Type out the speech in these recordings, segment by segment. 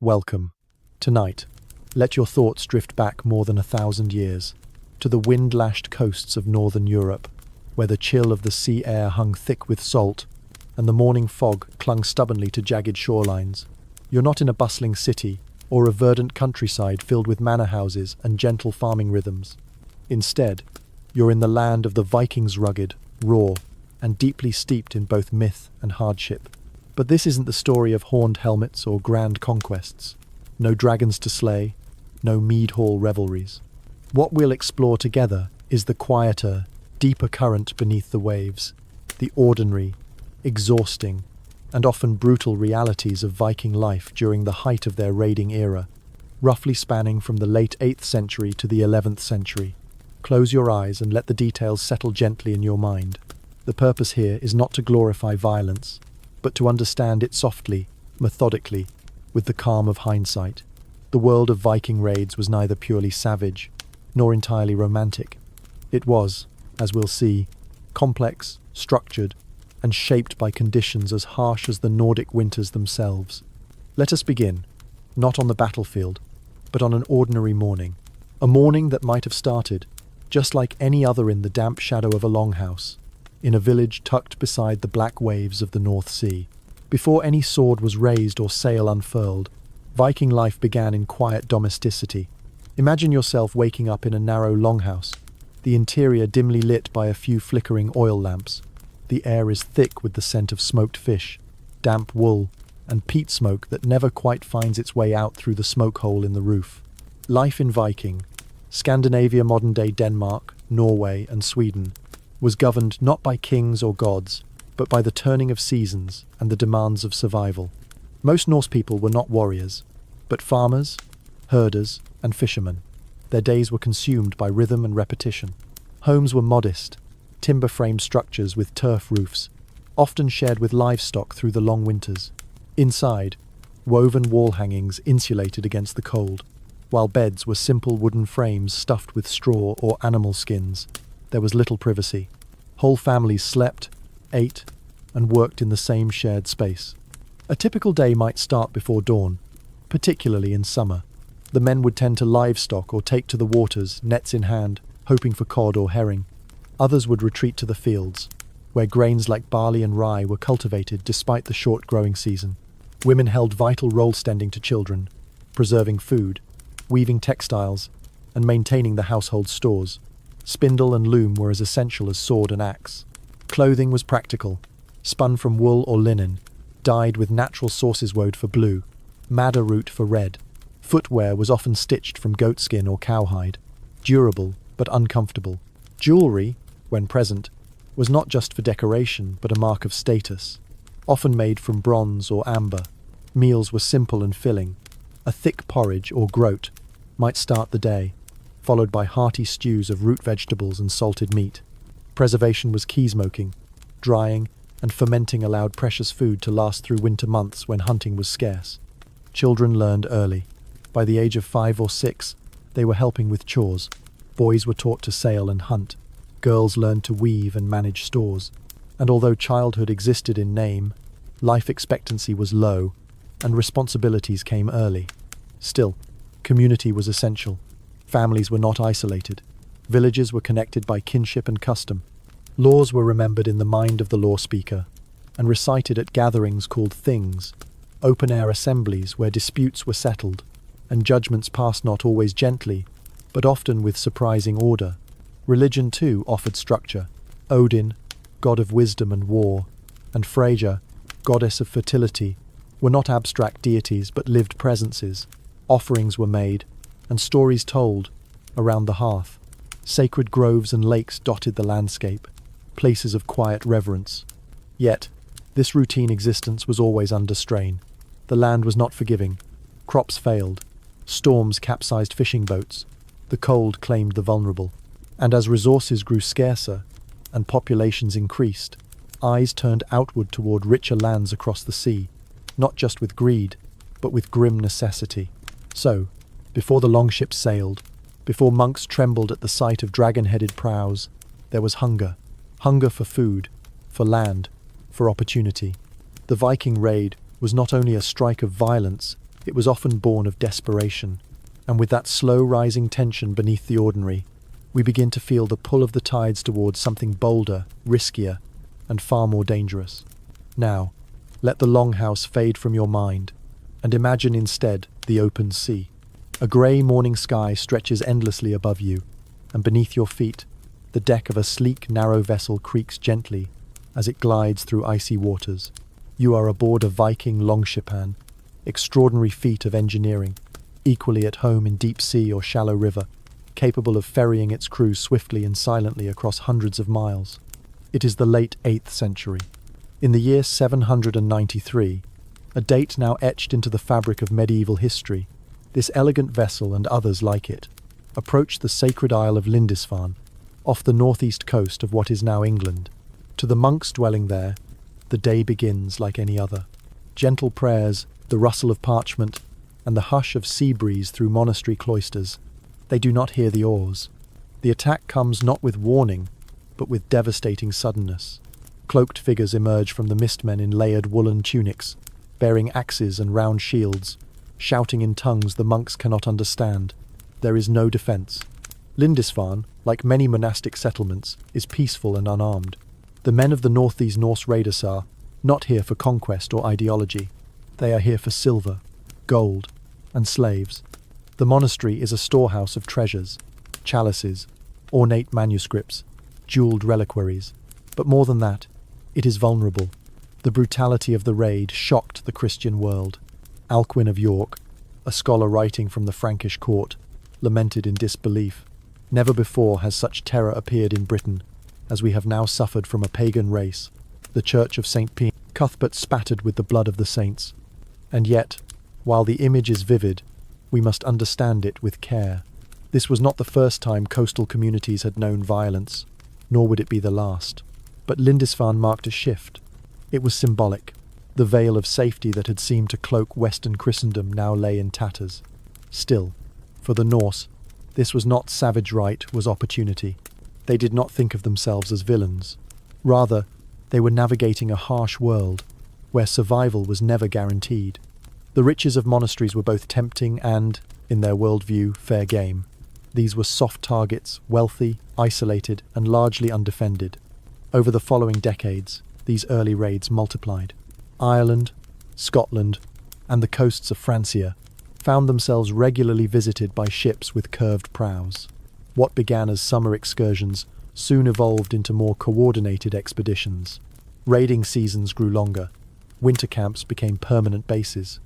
Welcome. Tonight, let your thoughts drift back more than 1,000 years, to the wind-lashed coasts of northern Europe, where the chill of the sea air hung thick with salt, and the morning fog clung stubbornly to jagged shorelines. You're not in a bustling city, or a verdant countryside filled with manor houses and gentle farming rhythms. Instead, you're in the land of the Vikings, rugged, raw, and deeply steeped in both myth and hardship. But this isn't the story of horned helmets or grand conquests. No dragons to slay, no mead hall revelries. What we'll explore together is the quieter, deeper current beneath the waves, the ordinary, exhausting, and often brutal realities of Viking life during the height of their raiding era, roughly spanning from the late 8th century to the 11th century. Close your eyes and let the details settle gently in your mind. The purpose here is not to glorify violence, but to understand it softly, methodically, with the calm of hindsight. The world of Viking raids was neither purely savage, nor entirely romantic. It was, as we'll see, complex, structured, and shaped by conditions as harsh as the Nordic winters themselves. Let us begin, not on the battlefield, but on an ordinary morning. A morning that might have started, just like any other in the damp shadow of a longhouse, in a village tucked beside the black waves of the North Sea. Before any sword was raised or sail unfurled, Viking life began in quiet domesticity. Imagine yourself waking up in a narrow longhouse, the interior dimly lit by a few flickering oil lamps. The air is thick with the scent of smoked fish, damp wool, and peat smoke that never quite finds its way out through the smoke hole in the roof. Life in Viking, Scandinavia, modern-day Denmark, Norway, and Sweden, was governed not by kings or gods, but by the turning of seasons and the demands of survival. Most Norse people were not warriors, but farmers, herders, and fishermen. Their days were consumed by rhythm and repetition. Homes were modest, timber-framed structures with turf roofs, often shared with livestock through the long winters. Inside, woven wall hangings insulated against the cold, while beds were simple wooden frames stuffed with straw or animal skins. There was little privacy. Whole families slept, ate, and worked in the same shared space. A typical day might start before dawn, particularly in summer. The men would tend to livestock or take to the waters, nets in hand, hoping for cod or herring. Others would retreat to the fields, where grains like barley and rye were cultivated despite the short growing season. Women held vital roles tending to children, preserving food, weaving textiles, and maintaining the household stores. Spindle and loom were as essential as sword and axe. Clothing was practical, spun from wool or linen, dyed with natural sources woad for blue, madder root for red. Footwear was often stitched from goatskin or cowhide, durable but uncomfortable. Jewelry, when present, was not just for decoration but a mark of status, often made from bronze or amber. Meals were simple and filling. A thick porridge or groat might start the day, followed by hearty stews of root vegetables and salted meat. Preservation was key. Smoking, drying, and fermenting allowed precious food to last through winter months when hunting was scarce. Children learned early. By the age of 5 or 6, they were helping with chores. Boys were taught to sail and hunt. Girls learned to weave and manage stores. And although childhood existed in name, life expectancy was low, and responsibilities came early. Still, community was essential. Families were not isolated. Villages were connected by kinship and custom. Laws were remembered in the mind of the law speaker and recited at gatherings called things, open-air assemblies where disputes were settled and judgments passed not always gently, but often with surprising order. Religion, too, offered structure. Odin, god of wisdom and war, and Freyja, goddess of fertility, were not abstract deities but lived presences. Offerings were made, and stories told, around the hearth. Sacred groves and lakes dotted the landscape, places of quiet reverence. Yet, this routine existence was always under strain. The land was not forgiving. Crops failed. Storms capsized fishing boats. The cold claimed the vulnerable. And as resources grew scarcer and populations increased, eyes turned outward toward richer lands across the sea, not just with greed, but with grim necessity. So, before the longships sailed, before monks trembled at the sight of dragon-headed prows, there was hunger. Hunger for food, for land, for opportunity. The Viking raid was not only a strike of violence, It was often born of desperation, and with that slow rising tension beneath the ordinary, we begin to feel the pull of the tides towards something bolder, riskier, and far more dangerous. Now, let the longhouse fade from your mind, and imagine instead the open sea. A grey morning sky stretches endlessly above you, and beneath your feet, the deck of a sleek, narrow vessel creaks gently as it glides through icy waters. You are aboard a Viking longship, an extraordinary feat of engineering, equally at home in deep sea or shallow river, capable of ferrying its crew swiftly and silently across hundreds of miles. It is the late 8th century. In the year 793, a date now etched into the fabric of medieval history, this elegant vessel and others like it approached the sacred isle of Lindisfarne, off the northeast coast of what is now England. To the monks dwelling there, the day begins like any other. Gentle prayers, the rustle of parchment, and the hush of sea breeze through monastery cloisters. They do not hear the oars. The attack comes not with warning, but with devastating suddenness. Cloaked figures emerge from the mistmen in layered woolen tunics, bearing axes and round shields, shouting in tongues the monks cannot understand. There is no defence. Lindisfarne, like many monastic settlements, is peaceful and unarmed. The men of the northeast Norse raiders are not here for conquest or ideology. They are here for silver, gold, and slaves. The monastery is a storehouse of treasures, chalices, ornate manuscripts, jewelled reliquaries. But more than that, it is vulnerable. The brutality of the raid shocked the Christian world. Alcuin of York, a scholar writing from the Frankish court, lamented in disbelief. Never before has such terror appeared in Britain, as we have now suffered from a pagan race, the Church of St. Peter, Cuthbert spattered with the blood of the saints. And yet, while the image is vivid, we must understand it with care. This was not the first time coastal communities had known violence, nor would it be the last. But Lindisfarne marked a shift. It was symbolic. The veil of safety that had seemed to cloak Western Christendom now lay in tatters. Still, for the Norse, this was not savage right, was opportunity. They did not think of themselves as villains. Rather, they were navigating a harsh world, where survival was never guaranteed. The riches of monasteries were both tempting and, in their worldview, fair game. These were soft targets, wealthy, isolated, and largely undefended. Over the following decades, these early raids multiplied. Ireland, Scotland, and the coasts of Francia found themselves regularly visited by ships with curved prows. What began as summer excursions soon evolved into more coordinated expeditions. Raiding seasons grew longer. Winter camps became permanent bases.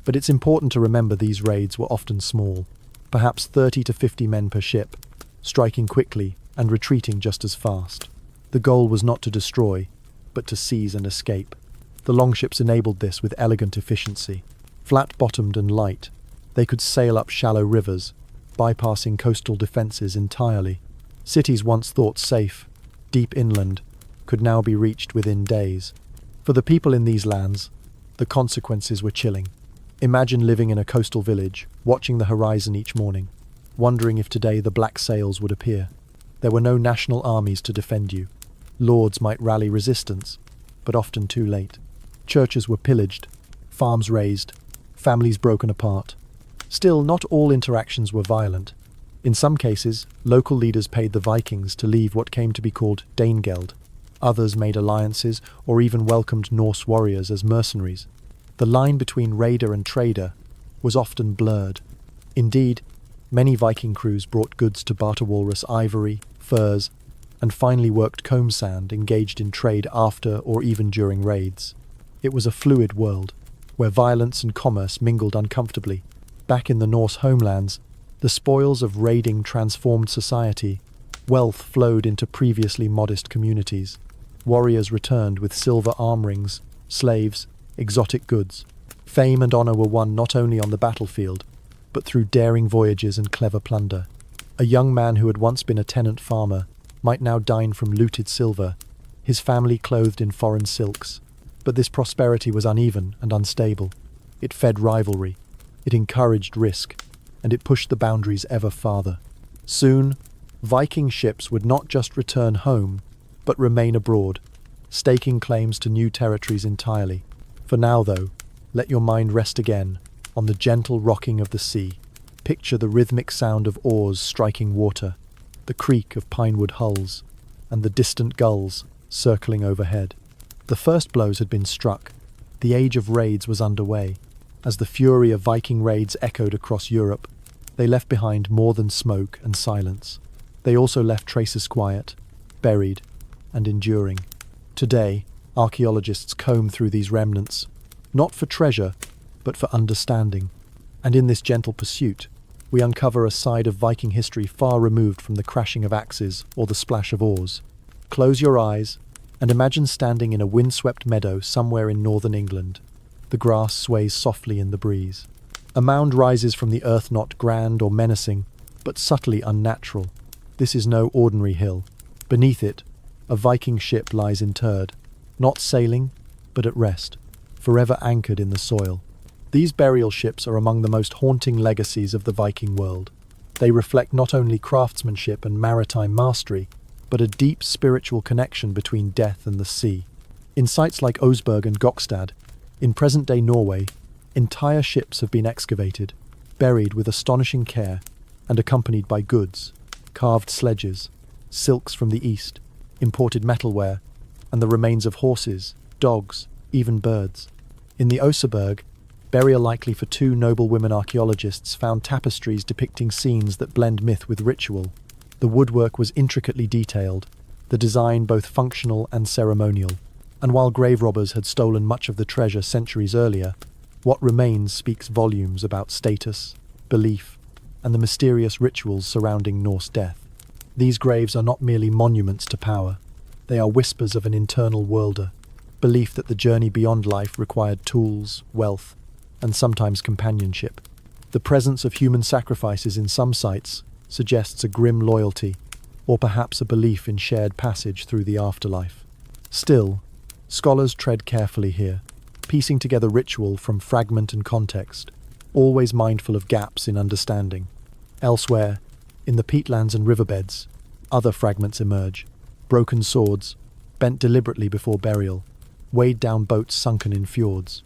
But it's important to remember these raids were often small, perhaps 30 to 50 men per ship, striking quickly and retreating just as fast. The goal was not to destroy, but to seize and escape. The longships enabled this with elegant efficiency. Flat-bottomed and light, they could sail up shallow rivers, bypassing coastal defences entirely. Cities once thought safe, deep inland, could now be reached within days. For the people in these lands, the consequences were chilling. Imagine living in a coastal village, watching the horizon each morning, wondering if today the black sails would appear. There were no national armies to defend you. Lords might rally resistance, but often too late. Churches were pillaged, farms razed, families broken apart. Still, not all interactions were violent. In some cases, local leaders paid the Vikings to leave what came to be called Danegeld. Others made alliances or even welcomed Norse warriors as mercenaries. The line between raider and trader was often blurred. Indeed, many Viking crews brought goods to barter walrus ivory, furs, and finely worked comb sand engaged in trade after or even during raids. It was a fluid world, where violence and commerce mingled uncomfortably. Back in the Norse homelands, the spoils of raiding transformed society. Wealth flowed into previously modest communities. Warriors returned with silver arm rings, slaves, exotic goods. Fame and honor were won not only on the battlefield, but through daring voyages and clever plunder. A young man who had once been a tenant farmer might now dine from looted silver, his family clothed in foreign silks. But this prosperity was uneven and unstable. It fed rivalry, it encouraged risk, and it pushed the boundaries ever farther. Soon, Viking ships would not just return home, but remain abroad, staking claims to new territories entirely. For now, though, let your mind rest again, on the gentle rocking of the sea. Picture the rhythmic sound of oars striking water, the creak of pinewood hulls, and the distant gulls circling overhead. The first blows had been struck. The age of raids was underway. As the fury of Viking raids echoed across Europe, they left behind more than smoke and silence. They also left traces quiet, buried, and enduring. Today, archaeologists comb through these remnants, not for treasure, but for understanding. And in this gentle pursuit, we uncover a side of Viking history far removed from the crashing of axes or the splash of oars. Close your eyes and imagine standing in a windswept meadow somewhere in northern England. The grass sways softly in the breeze. A mound rises from the earth, not grand or menacing, but subtly unnatural. This is no ordinary hill. Beneath it, a Viking ship lies interred, not sailing, but at rest, forever anchored in the soil. These burial ships are among the most haunting legacies of the Viking world. They reflect not only craftsmanship and maritime mastery, but a deep spiritual connection between death and the sea. In sites like Oseberg and Gokstad, in present-day Norway, entire ships have been excavated, buried with astonishing care, and accompanied by goods, carved sledges, silks from the east, imported metalware, and the remains of horses, dogs, even birds. In the Oseberg, burial likely for two noble women archaeologists found tapestries depicting scenes that blend myth with ritual. The woodwork was intricately detailed, the design both functional and ceremonial. And while grave robbers had stolen much of the treasure centuries earlier, what remains speaks volumes about status, belief, and the mysterious rituals surrounding Norse death. These graves are not merely monuments to power. They are whispers of an internal worlder, belief that the journey beyond life required tools, wealth, and sometimes companionship. The presence of human sacrifices in some sites suggests a grim loyalty, or perhaps a belief in shared passage through the afterlife. Still, scholars tread carefully here, piecing together ritual from fragment and context, always mindful of gaps in understanding. Elsewhere, in the peatlands and riverbeds, other fragments emerge. Broken swords, bent deliberately before burial, weighed down boats sunken in fjords.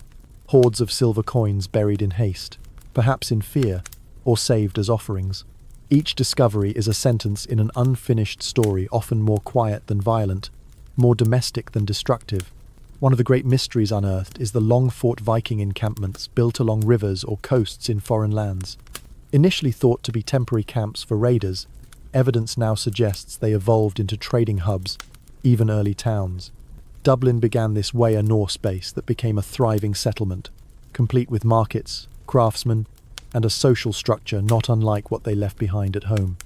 Hoards of silver coins buried in haste, perhaps in fear, or saved as offerings. Each discovery is a sentence in an unfinished story, often more quiet than violent, more domestic than destructive. One of the great mysteries unearthed is the long-fought Viking encampments built along rivers or coasts in foreign lands. Initially thought to be temporary camps for raiders, evidence now suggests they evolved into trading hubs, even early towns. Dublin began this way, a Norse base that became a thriving settlement, complete with markets, craftsmen, and a social structure not unlike what they left behind at home.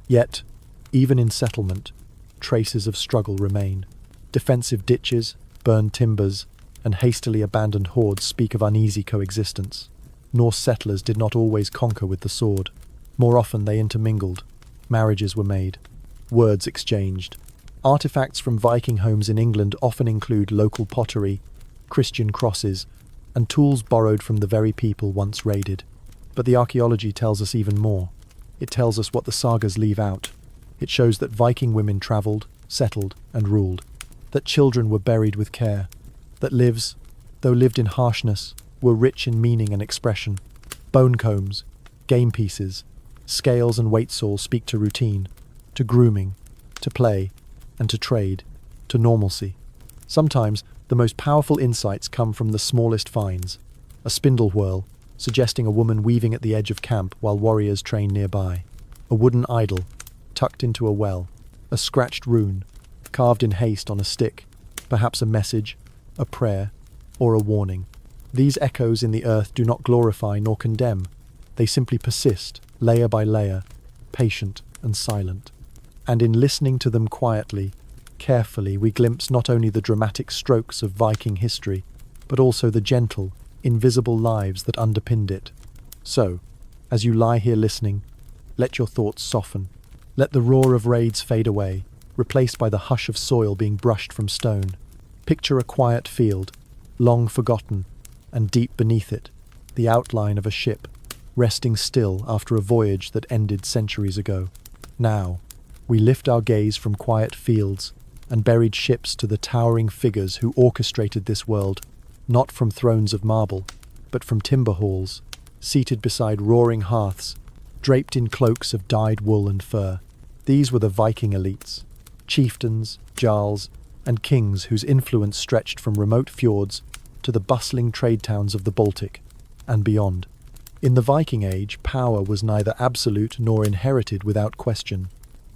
Yet, even in settlement, traces of struggle remain. Defensive ditches, burned timbers, and hastily abandoned hordes speak of uneasy coexistence. Norse settlers did not always conquer with the sword. More often they intermingled. Marriages were made. Words exchanged. Artifacts from Viking homes in England often include local pottery, Christian crosses, and tools borrowed from the very people once raided. But the archaeology tells us even more. It tells us what the sagas leave out. It shows that Viking women travelled, settled, and ruled. That children were buried with care. That lives, though lived in harshness, were rich in meaning and expression. Bone combs, game pieces, scales and weight saws speak to routine, to grooming, to play, and to trade, to normalcy. Sometimes the most powerful insights come from the smallest finds. A spindle whirl, suggesting a woman weaving at the edge of camp while warriors train nearby. A wooden idol, tucked into a well. A scratched rune, carved in haste on a stick, perhaps a message, a prayer, or a warning. These echoes in the earth do not glorify nor condemn. They simply persist, layer by layer, patient and silent. And in listening to them quietly, carefully, we glimpse not only the dramatic strokes of Viking history, but also the gentle, invisible lives that underpinned it. So, as you lie here listening, let your thoughts soften. Let the roar of raids fade away, replaced by the hush of soil being brushed from stone. Picture a quiet field, long forgotten, and deep beneath it, the outline of a ship, resting still after a voyage that ended centuries ago. Now, we lift our gaze from quiet fields and buried ships to the towering figures who orchestrated this world, not from thrones of marble, but from timber halls, seated beside roaring hearths, draped in cloaks of dyed wool and fur. These were the Viking elites, chieftains, jarls, and kings whose influence stretched from remote fjords to the bustling trade towns of the Baltic and beyond. In the Viking Age, power was neither absolute nor inherited without question.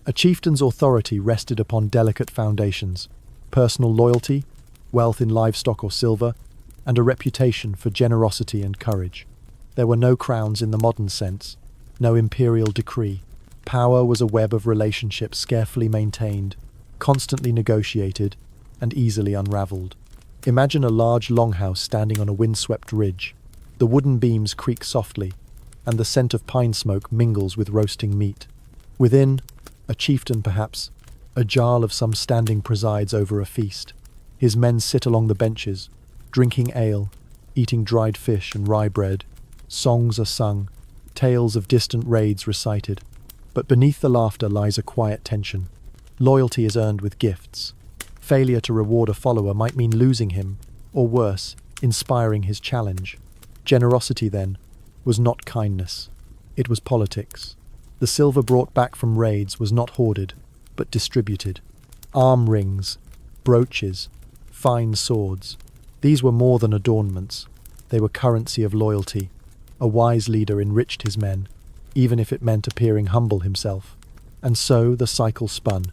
A chieftain's authority rested upon delicate foundations: personal loyalty, wealth in livestock or silver, and a reputation for generosity and courage. There were no crowns in the modern sense, no imperial decree. Power was a web of relationships carefully maintained, constantly negotiated, and easily unraveled. Imagine a large longhouse standing on a windswept ridge. The wooden beams creak softly, and the scent of pine smoke mingles with roasting meat. Within, a chieftain perhaps, a jarl of some standing presides over a feast. His men sit along the benches, drinking ale, eating dried fish and rye bread. Songs are sung, tales of distant raids recited. But beneath the laughter lies a quiet tension. Loyalty is earned with gifts. Failure to reward a follower might mean losing him, or worse, inspiring his challenge. Generosity, then, was not kindness. It was politics. The silver brought back from raids was not hoarded, but distributed. Arm rings, brooches, fine swords. These were more than adornments. They were currency of loyalty. A wise leader enriched his men, even if it meant appearing humble himself. And so the cycle spun.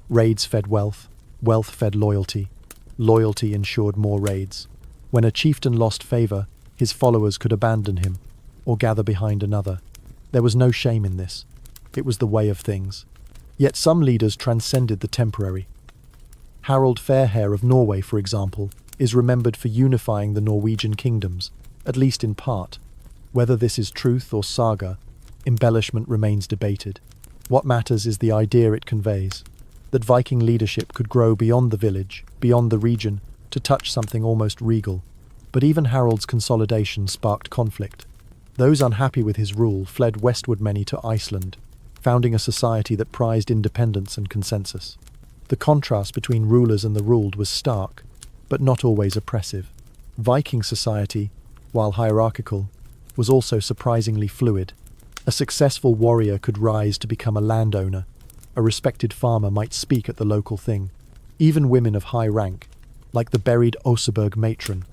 Raids fed wealth, wealth fed loyalty. Loyalty ensured more raids. When a chieftain lost favor, his followers could abandon him, or gather behind another. There was no shame in this. It was the way of things. Yet some leaders transcended the temporary. Harald Fairhair of Norway, for example, is remembered for unifying the Norwegian kingdoms, at least in part. Whether this is truth or saga, embellishment remains debated. What matters is the idea it conveys, that Viking leadership could grow beyond the village, beyond the region, to touch something almost regal. But even Harald's consolidation sparked conflict. Those unhappy with his rule fled westward, many to Iceland, founding a society that prized independence and consensus. The contrast between rulers and the ruled was stark, but not always oppressive. Viking society, while hierarchical, was also surprisingly fluid. A successful warrior could rise to become a landowner. A respected farmer might speak at the local thing. Even women of high rank, like the buried Oseberg matron,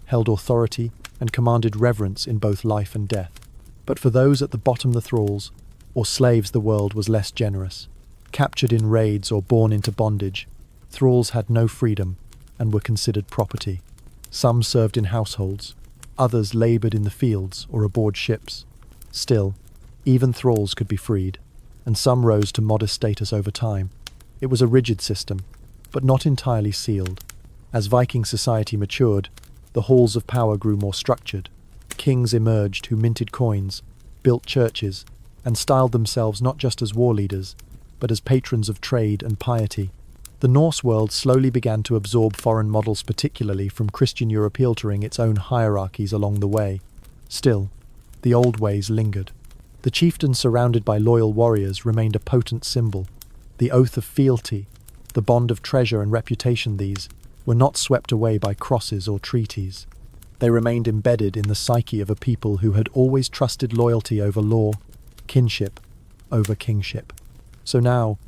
held authority and commanded reverence in both life and death. But for those at the bottom, the thralls, or slaves, the world was less generous. Captured in raids or born into bondage, thralls had no freedom and were considered property. Some served in households, others laboured in the fields or aboard ships. Still, even thralls could be freed, and some rose to modest status over time. It was a rigid system, but not entirely sealed. As Viking society matured, the halls of power grew more structured. Kings emerged who minted coins, built churches, and styled themselves not just as war leaders, but as patrons of trade and piety. The Norse world slowly began to absorb foreign models, particularly from Christian Europe, altering its own hierarchies along the way. Still, the old ways lingered. The chieftain surrounded by loyal warriors remained a potent symbol. The oath of fealty, the bond of treasure and reputation, these were not swept away by crosses or treaties. They remained embedded in the psyche of a people who had always trusted loyalty over law, kinship over kingship. So now,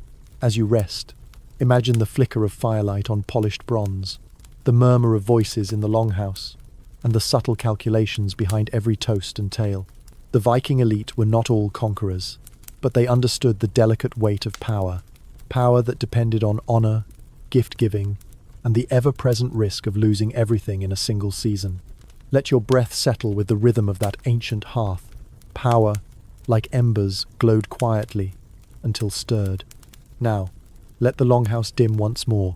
as you rest, imagine the flicker of firelight on polished bronze, the murmur of voices in the longhouse, and the subtle calculations behind every toast and tale. The Viking elite were not all conquerors, but they understood the delicate weight of power, power that depended on honor, gift-giving, and the ever-present risk of losing everything in a single season. Let your breath settle with the rhythm of that ancient hearth. Power, like embers, glowed quietly until stirred. Now, let the longhouse dim once more,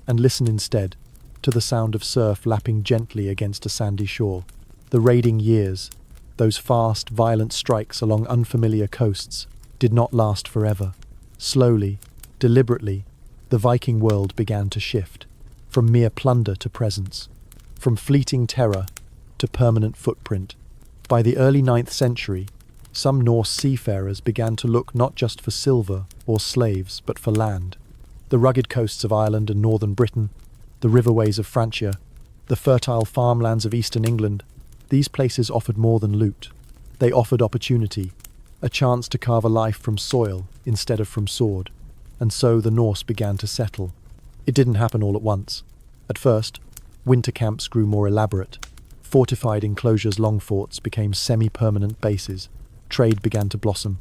and listen instead to the sound of surf lapping gently against a sandy shore. The raiding years, those fast, violent strikes along unfamiliar coasts, did not last forever. Slowly, deliberately, the Viking world began to shift, from mere plunder to presence, from fleeting terror to permanent footprint. By the early 9th century, some Norse seafarers began to look not just for silver or slaves, but for land. The rugged coasts of Ireland and northern Britain, the riverways of Francia, the fertile farmlands of eastern England, these places offered more than loot. They offered opportunity, a chance to carve a life from soil instead of from sword, and so the Norse began to settle. It didn't happen all at once. At first, winter camps grew more elaborate. Fortified enclosures, long forts, became semi-permanent bases. Trade began to blossom.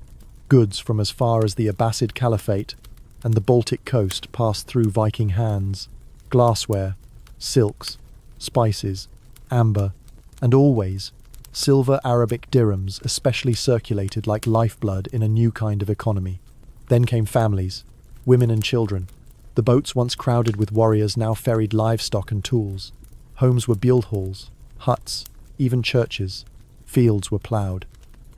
Goods from as far as the Abbasid Caliphate and the Baltic coast passed through Viking hands. Glassware, silks, spices, amber, and always silver Arabic dirhams especially circulated like lifeblood in a new kind of economy. Then came families, women and children. The boats once crowded with warriors now ferried livestock and tools. Homes were guild halls, huts, even churches. Fields were ploughed.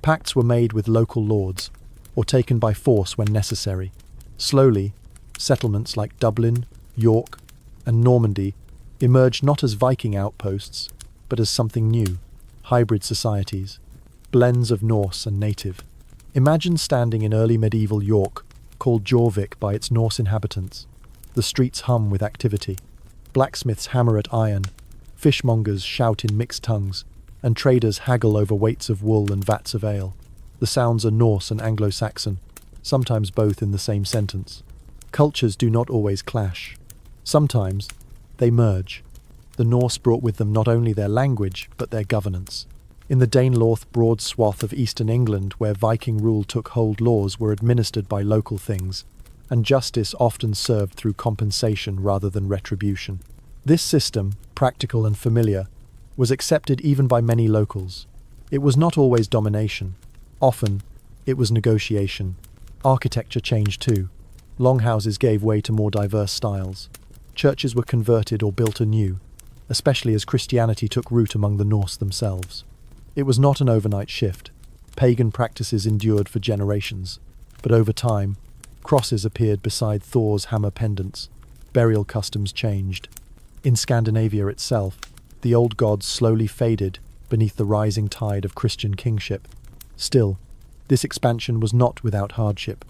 Pacts were made with local lords, or taken by force when necessary. Slowly, settlements like Dublin, York, and Normandy emerged not as Viking outposts, but as something new. Hybrid societies, blends of Norse and native. Imagine standing in early medieval York, called Jorvik by its Norse inhabitants. The streets hum with activity. Blacksmiths hammer at iron, fishmongers shout in mixed tongues, and traders haggle over weights of wool and vats of ale. The sounds are Norse and Anglo-Saxon, sometimes both in the same sentence. Cultures do not always clash. Sometimes they merge. The Norse brought with them not only their language, but their governance. In the Danelaw broad swath of eastern England where Viking rule took hold, laws were administered by local things, and justice often served through compensation rather than retribution. This system, practical and familiar, was accepted even by many locals. It was not always domination. Often, it was negotiation. Architecture changed too. Longhouses gave way to more diverse styles. Churches were converted or built anew, especially as Christianity took root among the Norse themselves. It was not an overnight shift. Pagan practices endured for generations, but over time, crosses appeared beside Thor's hammer pendants. Burial customs changed. In Scandinavia itself, the old gods slowly faded beneath the rising tide of Christian kingship. Still, this expansion was not without hardship.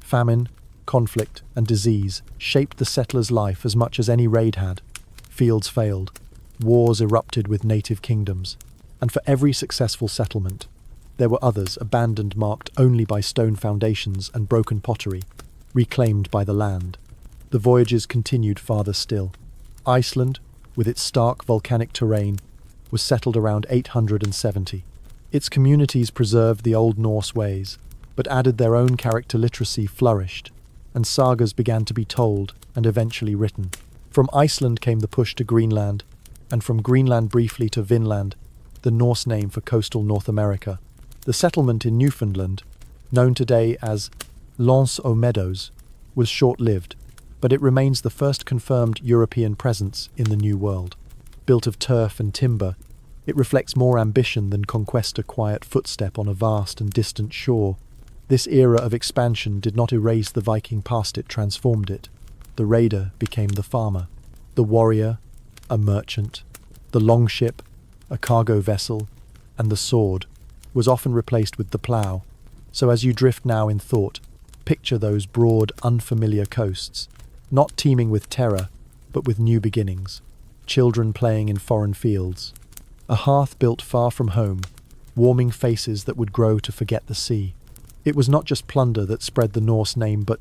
Famine, conflict, and disease shaped the settler's life as much as any raid had. Fields failed. Wars erupted with native kingdoms. And for every successful settlement, there were others abandoned, marked only by stone foundations and broken pottery, reclaimed by the land. The voyages continued farther still. Iceland, with its stark volcanic terrain, was settled around 870. Its communities preserved the Old Norse ways, but added their own character. Literacy flourished, and sagas began to be told and eventually written. From Iceland came the push to Greenland, and from Greenland briefly to Vinland, the Norse name for coastal North America. The settlement in Newfoundland, known today as L'Anse aux Meadows, was short-lived, but it remains the first confirmed European presence in the New World. Built of turf and timber, it reflects more ambition than conquest, a quiet footstep on a vast and distant shore. This era of expansion did not erase the Viking past, it transformed it. The raider became the farmer, the warrior, a merchant, the longship, a cargo vessel, and the sword was often replaced with the plough. So as you drift now in thought, picture those broad, unfamiliar coasts, not teeming with terror, but with new beginnings. Children playing in foreign fields, a hearth built far from home, warming faces that would grow to forget the sea. It was not just plunder that spread the Norse name, but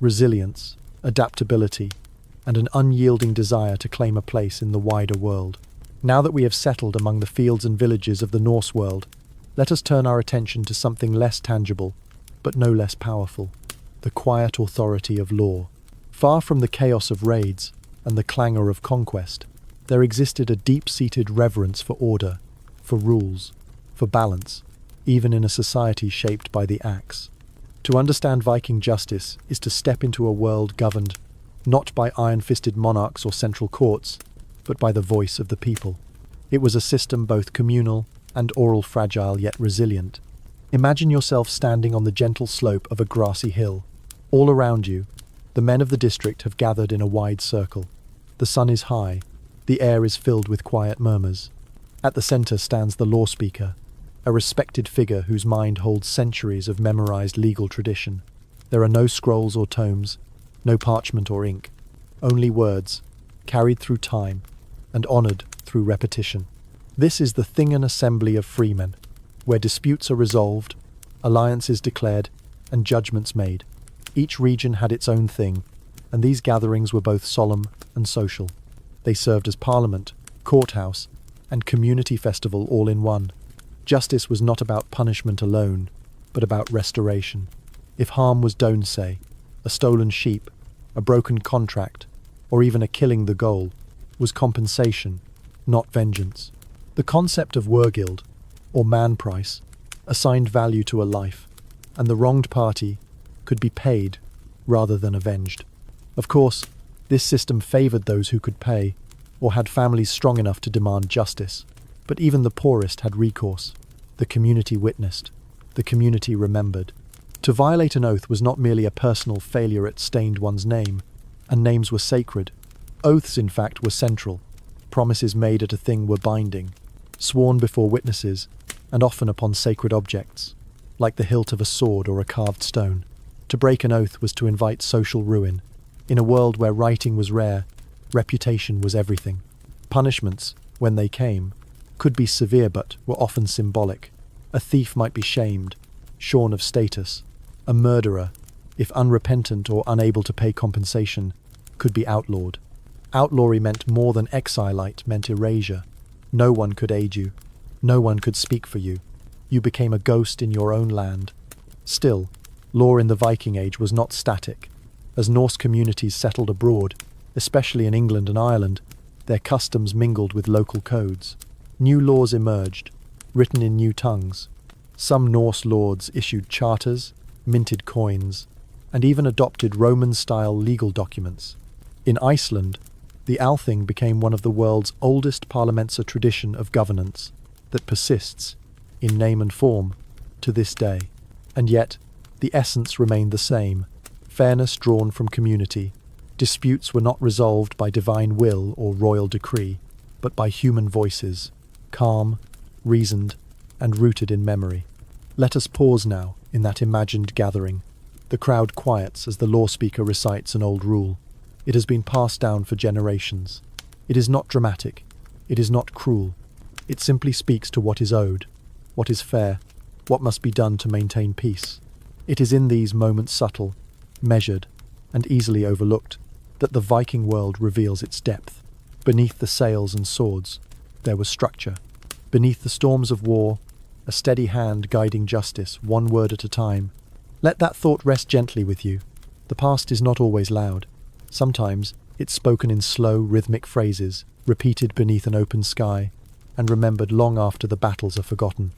resilience, adaptability, and an unyielding desire to claim a place in the wider world. Now that we have settled among the fields and villages of the Norse world, let us turn our attention to something less tangible, but no less powerful: the quiet authority of law. Far from the chaos of raids and the clangor of conquest, there existed a deep-seated reverence for order, for rules, for balance, even in a society shaped by the axe. To understand Viking justice is to step into a world governed not by iron-fisted monarchs or central courts, but by the voice of the people. It was a system both communal and oral, fragile yet resilient. Imagine yourself standing on the gentle slope of a grassy hill. All around you, the men of the district have gathered in a wide circle. The sun is high. The air is filled with quiet murmurs. At the center stands the law speaker, a respected figure whose mind holds centuries of memorized legal tradition. There are no scrolls or tomes, no parchment or ink, only words, carried through time and honored through repetition. This is the Thingen assembly of freemen, where disputes are resolved, alliances declared, and judgments made. Each region had its own thing, and these gatherings were both solemn and social. They served as parliament, courthouse, and community festival all in one. Justice was not about punishment alone, but about restoration. If harm was done, say, a stolen sheep, a broken contract, or even a killing the goal, was compensation, not vengeance. The concept of wergild, or man price, assigned value to a life, and the wronged party could be paid rather than avenged. Of course, this system favoured those who could pay, or had families strong enough to demand justice. But even the poorest had recourse. The community witnessed. The community remembered. To violate an oath was not merely a personal failure, it stained one's name, and names were sacred. Oaths, in fact, were central. Promises made at a thing were binding, sworn before witnesses, and often upon sacred objects, like the hilt of a sword or a carved stone. To break an oath was to invite social ruin. In a world where writing was rare, reputation was everything. Punishments, when they came, could be severe but were often symbolic. A thief might be shamed, shorn of status. A murderer, if unrepentant or unable to pay compensation, could be outlawed. Outlawry meant more than exile, it meant erasure. No one could aid you. No one could speak for you. You became a ghost in your own land. Still, law in the Viking Age was not static. As Norse communities settled abroad, especially in England and Ireland, their customs mingled with local codes. New laws emerged, written in new tongues. Some Norse lords issued charters, minted coins, and even adopted Roman-style legal documents. In Iceland, the Althing became one of the world's oldest parliaments, a tradition of governance that persists, in name and form, to this day. And yet, the essence remained the same: fairness drawn from community. Disputes were not resolved by divine will or royal decree, but by human voices, calm, reasoned, and rooted in memory. Let us pause now in that imagined gathering. The crowd quiets as the law speaker recites an old rule. It has been passed down for generations. It is not dramatic. It is not cruel. It simply speaks to what is owed, what is fair, what must be done to maintain peace. It is in these moments, subtle, measured, and easily overlooked, that the Viking world reveals its depth. Beneath the sails and swords, there was structure. Beneath the storms of war, a steady hand guiding justice, one word at a time. Let that thought rest gently with you. The past is not always loud. Sometimes it's spoken in slow, rhythmic phrases, repeated beneath an open sky, and remembered long after the battles are forgotten.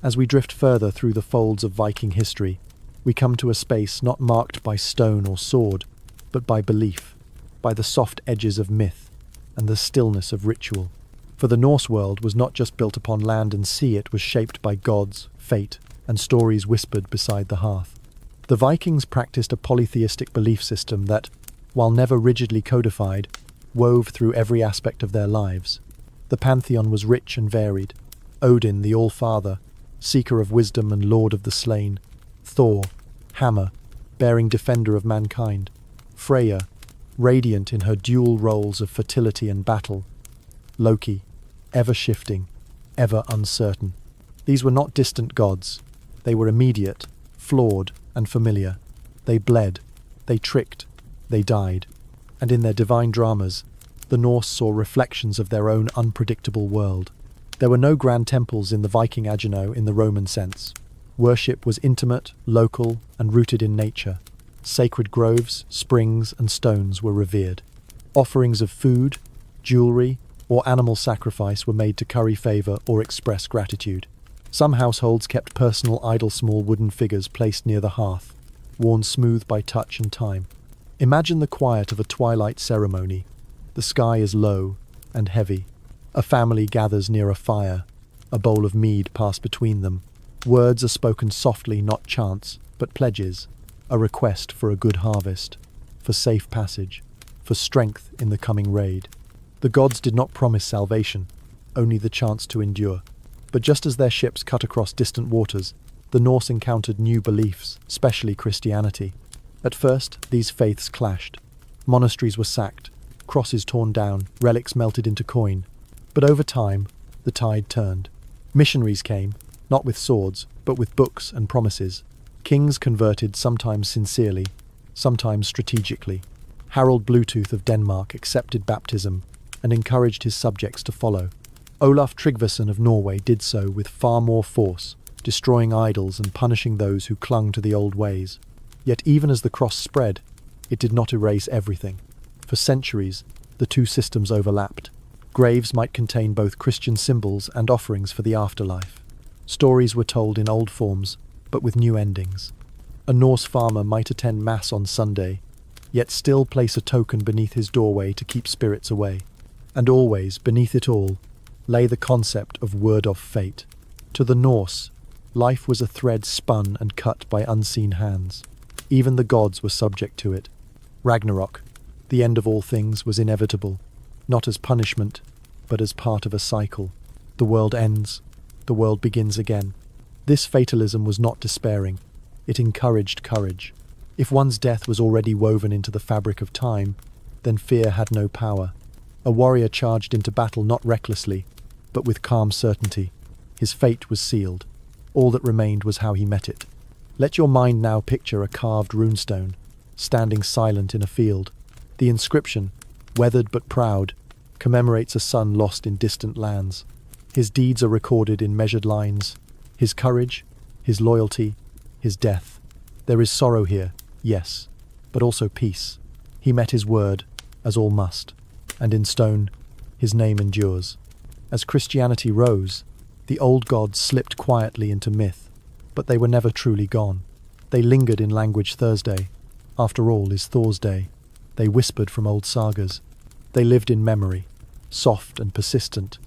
As we drift further through the folds of Viking history, we come to a space not marked by stone or sword, but by belief, by the soft edges of myth, and the stillness of ritual. For the Norse world was not just built upon land and sea, it was shaped by gods, fate, and stories whispered beside the hearth. The Vikings practiced a polytheistic belief system that, while never rigidly codified, wove through every aspect of their lives. The pantheon was rich and varied. Odin, the All-Father, seeker of wisdom and lord of the slain. Thor, hammer, bearing defender of mankind. Freya, radiant in her dual roles of fertility and battle. Loki, ever shifting, ever uncertain. These were not distant gods. They were immediate, flawed, and familiar. They bled, they tricked, they died. And in their divine dramas, the Norse saw reflections of their own unpredictable world. There were no grand temples in the Viking Ageno in the Roman sense. Worship was intimate, local, and rooted in nature. Sacred groves, springs, and stones were revered. Offerings of food, jewelry, or animal sacrifice were made to curry favour or express gratitude. Some households kept personal small wooden figures placed near the hearth, worn smooth by touch and time. Imagine the quiet of a twilight ceremony. The sky is low and heavy. A family gathers near a fire. A bowl of mead passed between them. Words are spoken softly, not chants, but pledges. A request for a good harvest, for safe passage, for strength in the coming raid. The gods did not promise salvation, only the chance to endure. But just as their ships cut across distant waters, the Norse encountered new beliefs, especially Christianity. At first, these faiths clashed. Monasteries were sacked, crosses torn down, relics melted into coin. But over time, the tide turned. Missionaries came, not with swords, but with books and promises. Kings converted sometimes sincerely, sometimes strategically. Harald Bluetooth of Denmark accepted baptism and encouraged his subjects to follow. Olaf Tryggvason of Norway did so with far more force, destroying idols and punishing those who clung to the old ways. Yet even as the cross spread, it did not erase everything. For centuries, the two systems overlapped. Graves might contain both Christian symbols and offerings for the afterlife. Stories were told in old forms, but with new endings. A Norse farmer might attend Mass on Sunday, yet still place a token beneath his doorway to keep spirits away. And always, beneath it all, lay the concept of word of fate. To the Norse, life was a thread spun and cut by unseen hands. Even the gods were subject to it. Ragnarok, the end of all things, was inevitable, not as punishment, but as part of a cycle. The world ends, the world begins again. This fatalism was not despairing. It encouraged courage. If one's death was already woven into the fabric of time, then fear had no power. A warrior charged into battle not recklessly, but with calm certainty. His fate was sealed. All that remained was how he met it. Let your mind now picture a carved runestone, standing silent in a field. The inscription, weathered but proud, commemorates a son lost in distant lands. His deeds are recorded in measured lines. His courage, his loyalty, his death. There is sorrow here, yes, but also peace. He met his word, as all must, and in stone, his name endures. As Christianity rose, the old gods slipped quietly into myth, but they were never truly gone. They lingered in language Thursday. After all is Thor's day. They whispered from old sagas. They lived in memory, soft and persistent,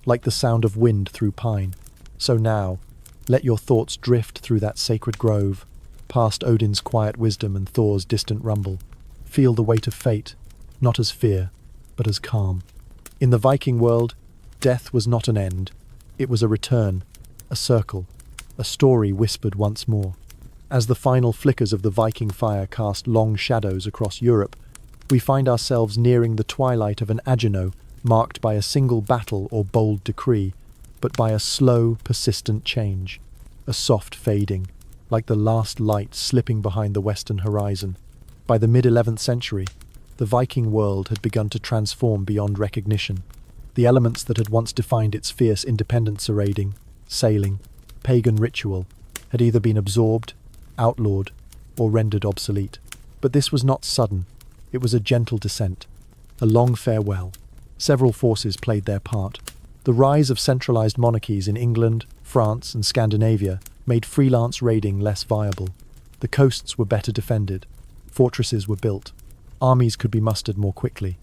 like the sound of wind through pine. So now, let your thoughts drift through that sacred grove, past Odin's quiet wisdom and Thor's distant rumble. Feel the weight of fate, not as fear, but as calm. In the Viking world, death was not an end. It was a return, a circle, a story whispered once more. As the final flickers of the Viking fire cast long shadows across Europe, we find ourselves nearing the twilight of an Agenor marked by a single battle or bold decree, but by a slow, persistent change, a soft fading, like the last light slipping behind the western horizon. By the mid-11th century, the Viking world had begun to transform beyond recognition. The elements that had once defined its fierce independence raiding, sailing, pagan ritual, had either been absorbed, outlawed, or rendered obsolete. But this was not sudden. It was a gentle descent, a long farewell. Several forces played their part. The rise of centralized monarchies in England, France, and Scandinavia made freelance raiding less viable. The coasts were better defended. Fortresses were built. Armies could be mustered more quickly.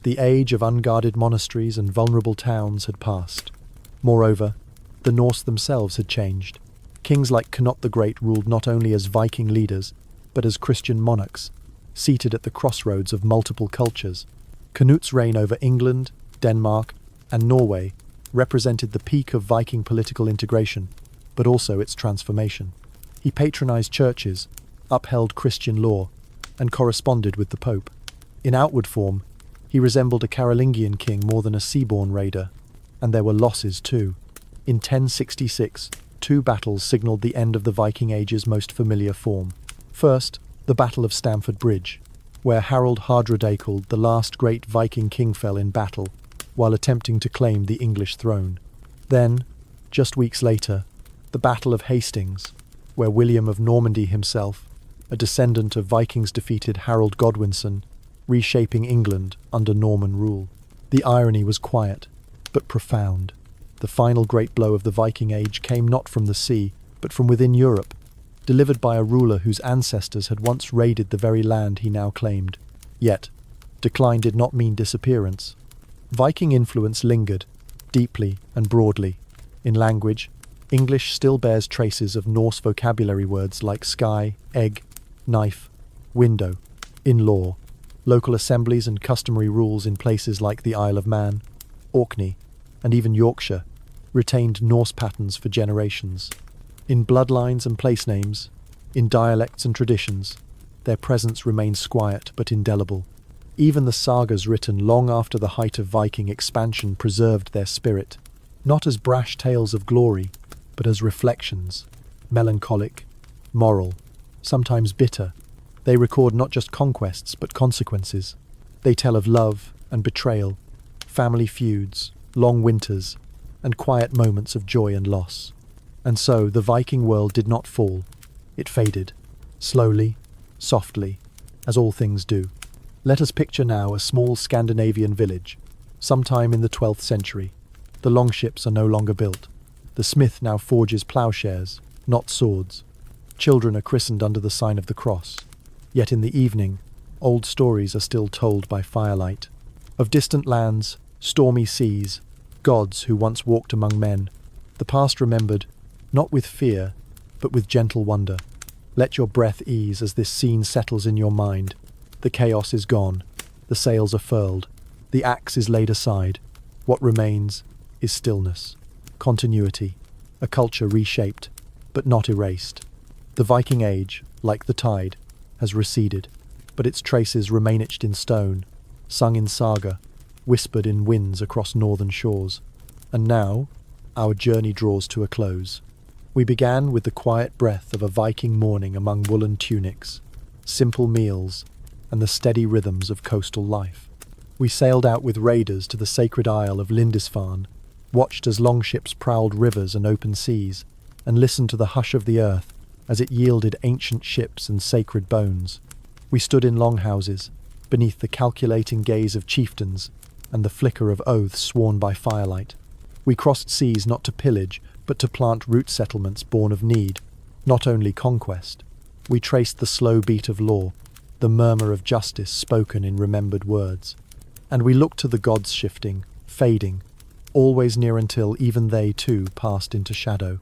The age of unguarded monasteries and vulnerable towns had passed. Moreover, the Norse themselves had changed. Kings like Canute the Great ruled not only as Viking leaders, but as Christian monarchs, seated at the crossroads of multiple cultures. Canute's reign over England, Denmark, and Norway represented the peak of Viking political integration, but also its transformation. He patronized churches, upheld Christian law, and corresponded with the Pope. In outward form, he resembled a Carolingian king more than a seaborne raider, and there were losses too. In 1066, two battles signalled the end of the Viking Age's most familiar form. First, the Battle of Stamford Bridge, where Harald Hardradakel, the last great Viking king, fell in battle, while attempting to claim the English throne. Then, just weeks later, the Battle of Hastings, where William of Normandy himself, a descendant of Vikings, defeated Harold Godwinson, reshaping England under Norman rule. The irony was quiet, but profound. The final great blow of the Viking Age came not from the sea, but from within Europe, delivered by a ruler whose ancestors had once raided the very land he now claimed. Yet, decline did not mean disappearance. Viking influence lingered, deeply and broadly. In language, English still bears traces of Norse vocabulary words like sky, egg, knife, window. In law, local assemblies and customary rules in places like the Isle of Man, Orkney, and even Yorkshire retained Norse patterns for generations. In bloodlines and place names, in dialects and traditions, their presence remains quiet but indelible. Even the sagas written long after the height of Viking expansion preserved their spirit, not as brash tales of glory, but as reflections, melancholic, moral, sometimes bitter. They record not just conquests, but consequences. They tell of love and betrayal, family feuds, long winters, and quiet moments of joy and loss. And so the Viking world did not fall. It faded, slowly, softly, as all things do. Let us picture now a small Scandinavian village, sometime in the 12th century. The longships are no longer built. The smith now forges plowshares, not swords. Children are christened under the sign of the cross. Yet in the evening, old stories are still told by firelight. Of distant lands, stormy seas, gods who once walked among men. The past remembered, not with fear, but with gentle wonder. Let your breath ease as this scene settles in your mind. The chaos is gone. The sails are furled. The axe is laid aside. What remains is stillness, continuity, a culture reshaped, but not erased. The Viking Age, like the tide, has receded, but its traces remain etched in stone, sung in saga, whispered in winds across northern shores. And now, our journey draws to a close. We began with the quiet breath of a Viking morning among woolen tunics, simple meals, and the steady rhythms of coastal life. We sailed out with raiders to the sacred isle of Lindisfarne, watched as longships prowled rivers and open seas, and listened to the hush of the earth as it yielded ancient ships and sacred bones. We stood in longhouses, beneath the calculating gaze of chieftains and the flicker of oaths sworn by firelight. We crossed seas not to pillage, but to plant root settlements born of need, not only conquest. We traced the slow beat of law, the murmur of justice spoken in remembered words. And we looked to the gods shifting, fading, always near until even they too passed into shadow.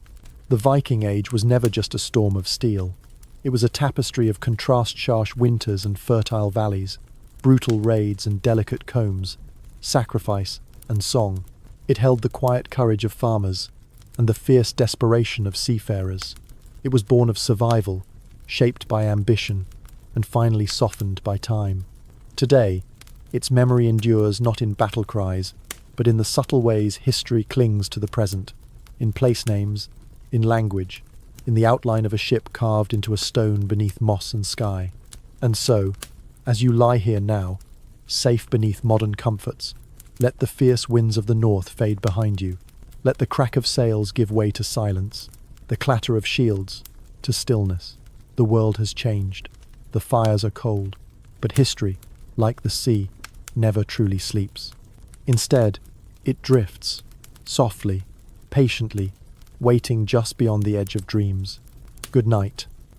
The Viking Age was never just a storm of steel. It was a tapestry of contrast-harsh winters and fertile valleys, brutal raids and delicate combs, sacrifice and song. It held the quiet courage of farmers and the fierce desperation of seafarers. It was born of survival, shaped by ambition, and finally softened by time. Today, its memory endures not in battle cries, but in the subtle ways history clings to the present, in place names, in language, in the outline of a ship carved into a stone beneath moss and sky. And so, as you lie here now, safe beneath modern comforts, let the fierce winds of the north fade behind you. Let the crack of sails give way to silence, the clatter of shields to stillness. The world has changed. The fires are cold, but history, like the sea, never truly sleeps. Instead, it drifts, softly, patiently, waiting just beyond the edge of dreams. Good night.